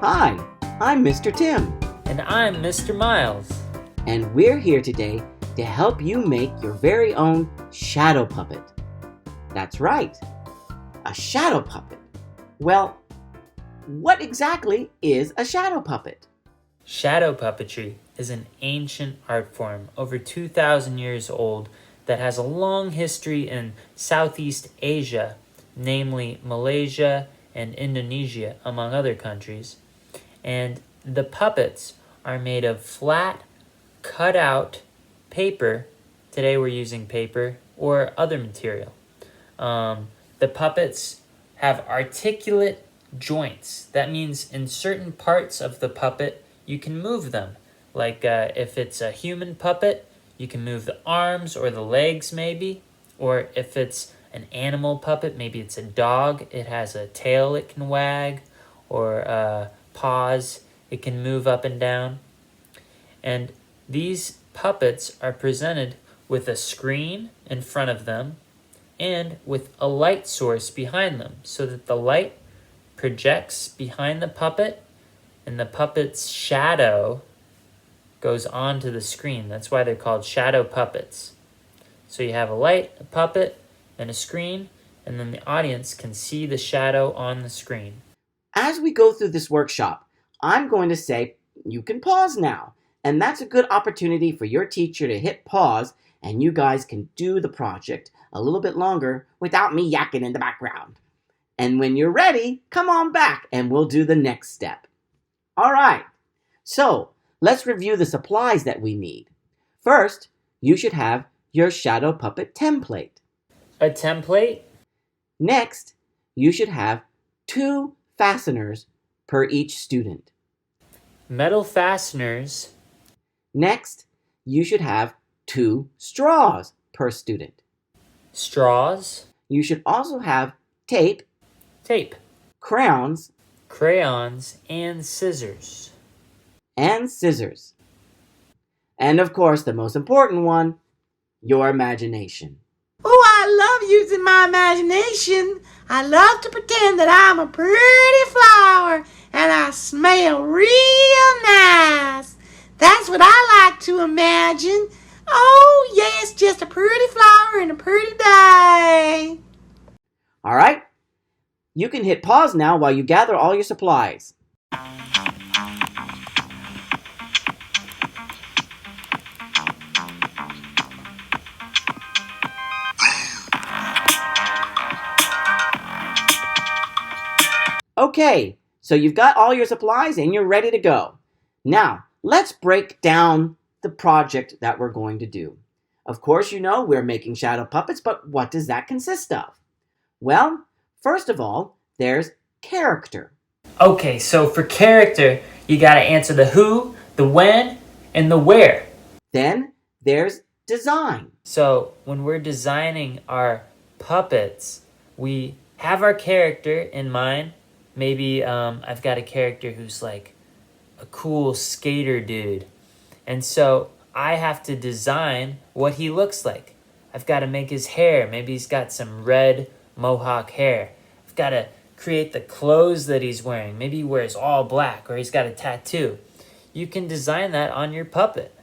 Hi, I'm Mr. Tim, And I'm Mr. Miles. and we're here today to help you make your very own shadow puppet. That's right, a shadow puppet. Well, what exactly is a shadow puppet? Shadow puppetry is an ancient art form over 2,000 years old that has a long history in Southeast Asia, namely Malaysia and Indonesia, among other countries. And the puppets are made of flat, cut out paper. Today we're using paper or other material. The puppets have articulate joints. That means in certain parts of the puppet, you can move them. Like if it's a human puppet, you can move the arms or the legs maybe. Or if it's an animal puppet, maybe it's a dog, it has a tail it can wag, or paws, it can move up and down. And these puppets are presented with a screen in front of them and with a light source behind them so that the light projects behind the puppet and the puppet's shadow goes onto the screen. That's why they're called shadow puppets. So you have a light, a puppet, and a screen, and then the audience can see the shadow on the screen. As we go through this workshop, I'm going to say you can pause now, and that's a good opportunity for your teacher to hit pause and you guys can do the project a little bit longer without me yakking in the background. And when you're ready, come on back and we'll do the next step. All right, so let's review the supplies that we need. First, you should have your shadow puppet template. A template? Next, you should have 2 fasteners per each student. Metal fasteners. Next, you should have 2 straws per student. Straws. You should also have tape, crayons, Crayons, and scissors. and scissors. And of course, the most important one, your imagination. Oh, I love using my imagination. I love to pretend that I'm a pretty flower and I smell real nice. That's what I like to imagine. Oh, yes, just a pretty flower and a pretty day. All right? You can hit pause now while you gather all your supplies. Okay, so you've got all your supplies and you're ready to go. Now, let's break down the project that we're going to do. Of course, you know we're making shadow puppets, but what does that consist of? Well, first of all, there's character. Okay, so for character, you gotta answer the who, the when, and the where. Then there's design. So when we're designing our puppets, we have our character in mind. Maybe I've got a character who's like a cool skater dude. And so I have to design what he looks like. I've got to make his hair. Maybe he's got some red mohawk hair. I've got to create the clothes that he's wearing. Maybe he wears all black or he's got a tattoo. You can design that on your puppet.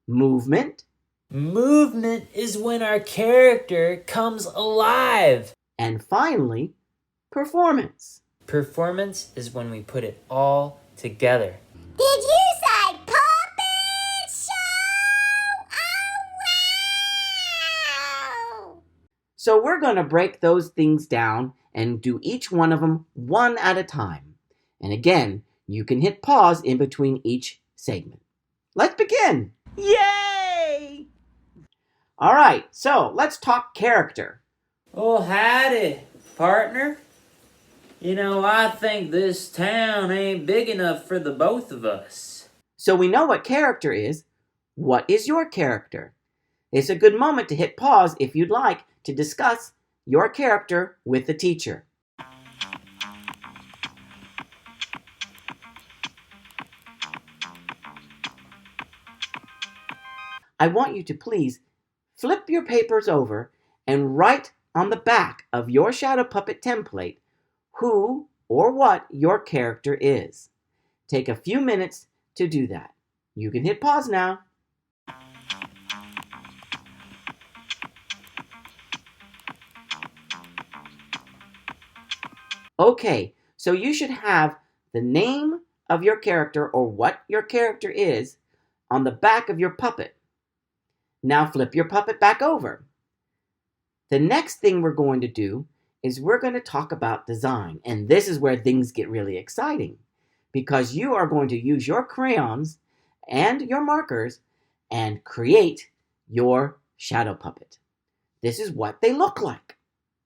Movement. Movement is when our character comes alive. And finally, performance. Performance is when we put it all together. Did you say puppet show? Oh, wow! So we're going to break those things down and do each one of them one at a time. And again, you can hit pause in between each segment. Let's begin. Yay! All right, so let's talk character. Oh, howdy, partner. You know, I think this town ain't big enough for the both of us. So we know what character is. What is your character? It's a good moment to hit pause if you'd like to discuss your character with the teacher. I want you to please flip your papers over and write on the back of your shadow puppet template who or what your character is. take a few minutes to do that. You can hit pause now. Okay, so you should have the name of your character or what your character is on the back of your puppet. Now flip your puppet back over. The next thing we're going to do is we're going to talk about design. And this is where things get really exciting because you are going to use your crayons and your markers and create your shadow puppet. This is what they look like.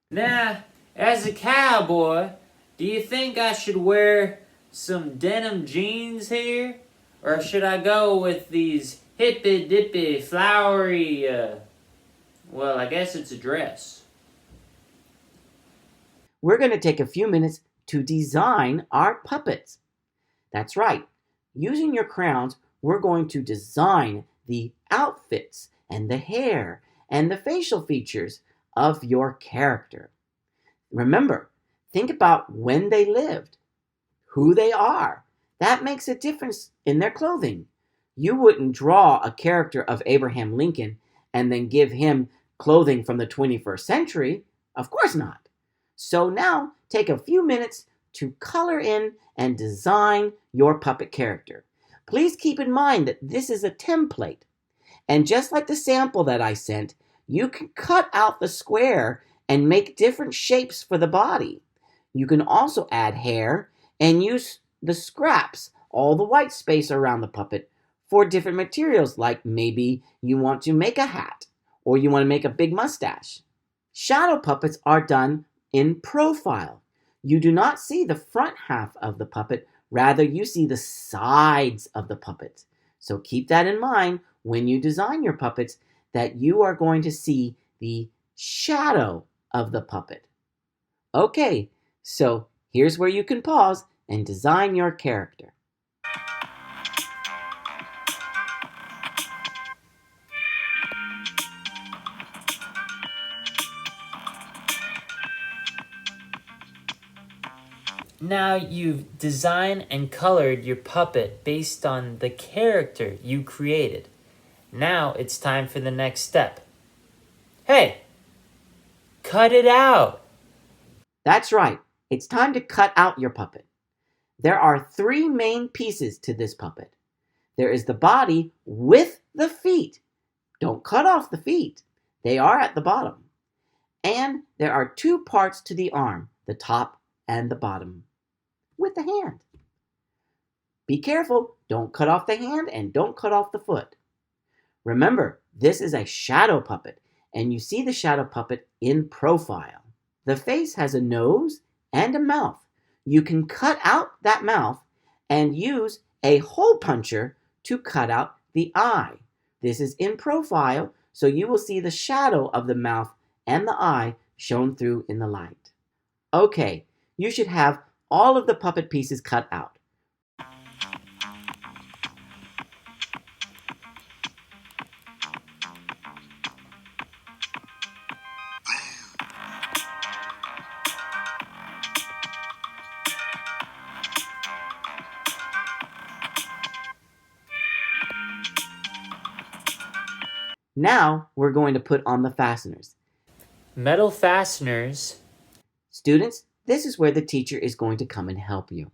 Now, as a cowboy, do you think I should wear some denim jeans here? Or should I go with these hippy-dippy, flowery, well, I guess it's a dress. We're going to take a few minutes to design our puppets. That's right. Using your crayons, we're going to design the outfits and the hair and the facial features of your character. Remember, think about when they lived, who they are. That makes a difference in their clothing. You wouldn't draw a character of Abraham Lincoln and then give him clothing from the 21st century. Of course not. So now take a few minutes to color in and design your puppet character. Please keep in mind that this is a template. And just like the sample that I sent, you can cut out the square and make different shapes for the body. You can also add hair and use the scraps, all the white space around the puppet, for different materials, like maybe you want to make a hat or you want to make a big mustache. Shadow puppets are done in profile. You do not see the front half of the puppet, rather you see the sides of the puppet. So keep that in mind when you design your puppets, that you are going to see the shadow of the puppet. Okay, so here's where you can pause and design your character. Now you've designed and colored your puppet based on the character you created. Now it's time for the next step. Hey, cut it out! That's right. It's time to cut out your puppet. There are 3 main pieces to this puppet. There is the body with the feet. Don't cut off the feet. They are at the bottom. And there are 2 parts to the arm, the top and the bottom, with the hand. Be careful. Don't cut off the hand and don't cut off the foot. Remember, this is a shadow puppet, and you see the shadow puppet in profile. The face has a nose and a mouth. You can cut out that mouth and use a hole puncher to cut out the eye. This is in profile, so you will see the shadow of the mouth and the eye shown through in the light. Okay, you should have all of the puppet pieces cut out. Now we're going to put on the fasteners. Metal fasteners. Students, this is where the teacher is going to come and help you.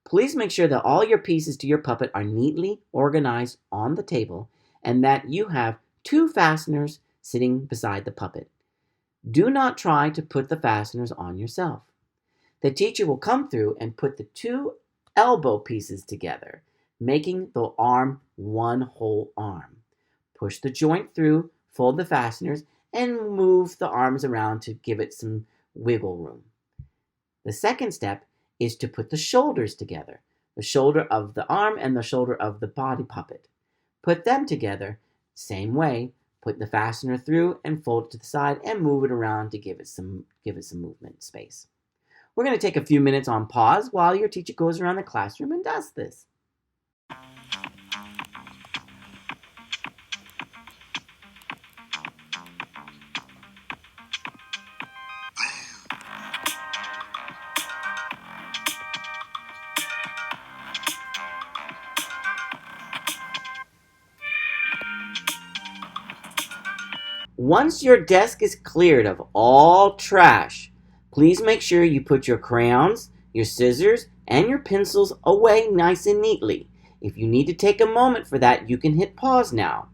Please make sure that all your pieces to your puppet are neatly organized on the table and that you have 2 fasteners sitting beside the puppet. Do not try to put the fasteners on yourself. The teacher will come through and put the 2 elbow pieces together, making the arm one whole arm. Push the joint through, fold the fasteners, and move the arms around to give it some wiggle room. The second step is to put the shoulders together, the shoulder of the arm and the shoulder of the body puppet. Put them together, same way, put the fastener through and fold it to the side and move it around to give it some movement space. We're going to take a few minutes on pause while your teacher goes around the classroom and does this. Once your desk is cleared of all trash, please make sure you put your crayons, your scissors, and your pencils away nice and neatly. If you need to take a moment for that, you can hit pause now.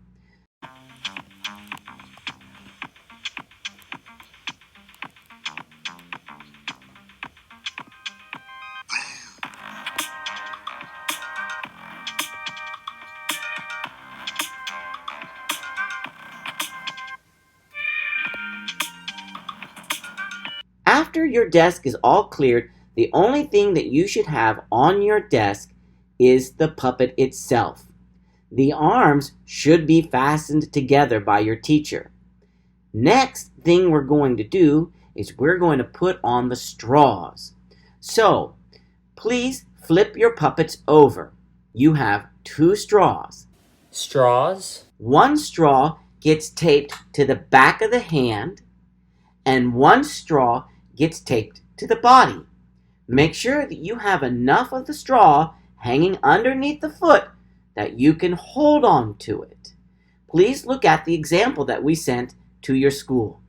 After your desk is all cleared, the only thing that you should have on your desk is the puppet itself. The arms should be fastened together by your teacher. Next thing we're going to do is we're going to put on the straws. So, please flip your puppets over. You have 2 straws. Straws? One straw gets taped to the back of the hand, and one straw gets taped to the body. Make sure that you have enough of the straw hanging underneath the foot that you can hold on to it. Please look at the example that we sent to your school.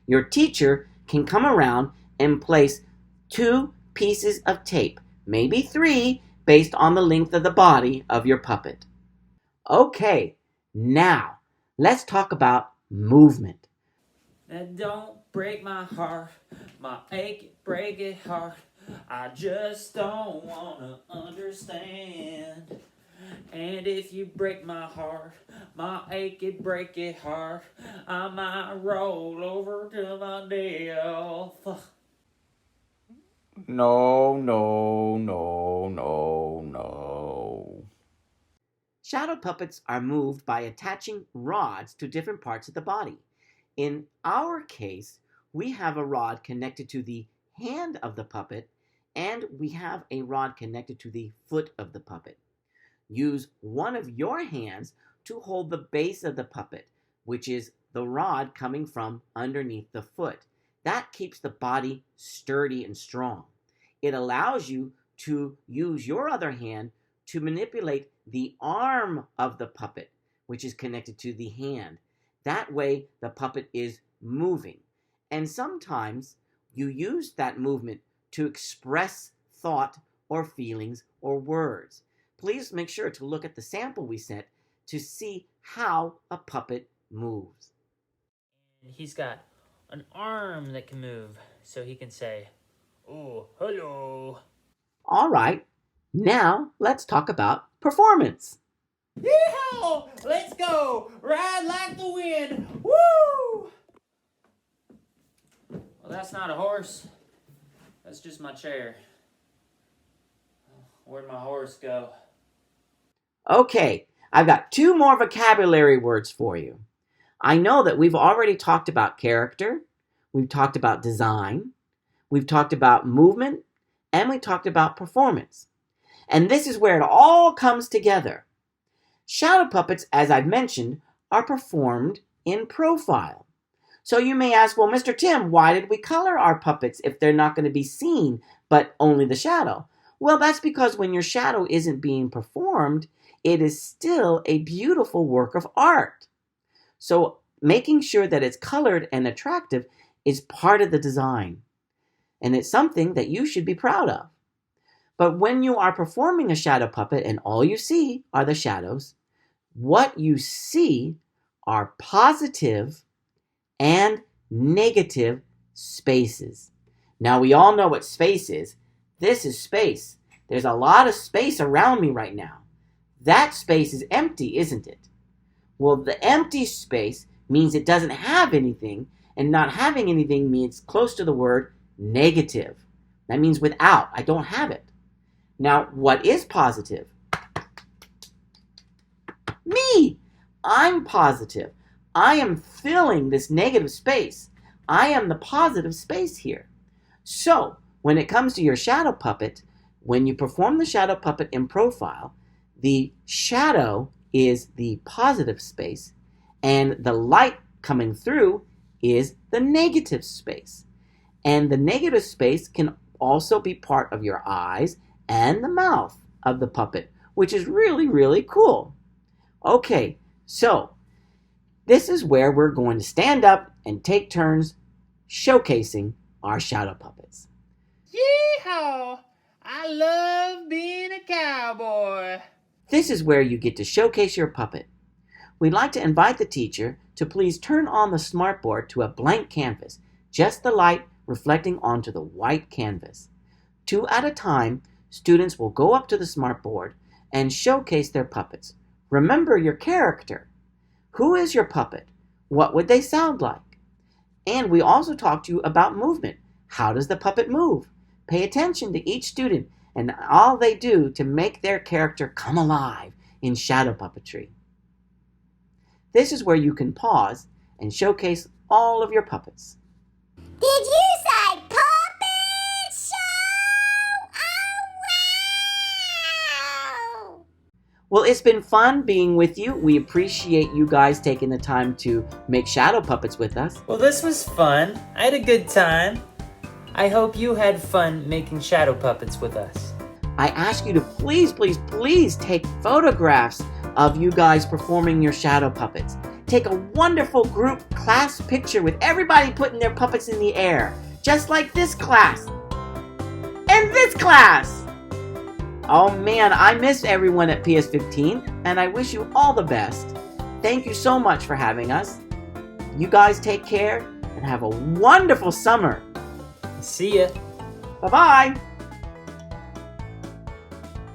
Your teacher can come around and place 2 pieces of tape, maybe 3, based on the length of the body of your puppet. Okay, now let's talk about movement. And don't break my heart, my ache, break it heart. I just don't wanna understand. And if you break my heart, my ache, it break it heart, I might roll over to my death. No, no, no, no, no. Shadow puppets are moved by attaching rods to different parts of the body. In our case, we have a rod connected to the hand of the puppet, and we have a rod connected to the foot of the puppet. Use one of your hands to hold the base of the puppet, which is the rod coming from underneath the foot. That keeps the body sturdy and strong. It allows you to use your other hand to manipulate the arm of the puppet, which is connected to the hand. That way, the puppet is moving. And sometimes you use that movement to express thought or feelings or words. Please make sure to look at the sample we sent to see how a puppet moves. And he's got an arm that can move, so he can say, "Oh, hello." All right, now let's talk about performance. Yeehaw! Let's go! Ride like the wind! Woo! Well, that's not a horse. That's just my chair. Where'd my horse go? Okay, I've got 2 more vocabulary words for you. I know that we've already talked about character, we've talked about design, we've talked about movement, and we talked about performance. And this is where it all comes together. Shadow puppets, as I've mentioned, are performed in profile. So you may ask, well, Mr. Tim, why did we color our puppets if they're not going to be seen, but only the shadow? Well, that's because when your shadow isn't being performed, it is still a beautiful work of art. So making sure that it's colored and attractive is part of the design. And it's something that you should be proud of. But when you are performing a shadow puppet and all you see are the shadows, what you see are positive and negative spaces. Now we all know what space is. This is space. There's a lot of space around me right now. That space is empty, isn't it? Well, the empty space means it doesn't have anything, and not having anything means close to the word negative. That means without. I don't have it. Now, what is positive? Me! I'm positive. I am filling this negative space. I am the positive space here. So, when it comes to your shadow puppet, when you perform the shadow puppet in profile, the shadow is the positive space, and the light coming through is the negative space. And the negative space can also be part of your eyes and the mouth of the puppet, which is really, really cool. Okay, so This is where we're going to stand up and take turns showcasing our shadow puppets. Yeehaw! I love being a cowboy. This is where you get to showcase your puppet. We'd like to invite the teacher to please turn on the smartboard to a blank canvas, just the light reflecting onto the white canvas. 2 at a time, students will go up to the smartboard and showcase their puppets. Remember your character. Who is your puppet? What would they sound like? And we also talk to you about movement. How does the puppet move? Pay attention to each student and all they do to make their character come alive in shadow puppetry. This is where you can pause and showcase all of your puppets. Did you say puppet show? Oh, wow! Well, it's been fun being with you. We appreciate you guys taking the time to make shadow puppets with us. Well, this was fun. I had a good time. I hope you had fun making shadow puppets with us. I ask you to please, please, please take photographs of you guys performing your shadow puppets. Take a wonderful group class picture with everybody putting their puppets in the air, just like this class and this class. Oh man, I miss everyone at PS15, and I wish you all the best. Thank you so much for having us. You guys take care and have a wonderful summer. See ya. Bye-bye.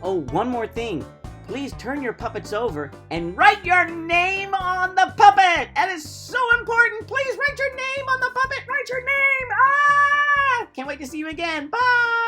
Oh, one more thing. Please turn your puppets over and write your name on the puppet. That is so important. Please write your name on the puppet. Write your name. Ah! Can't wait to see you again. Bye.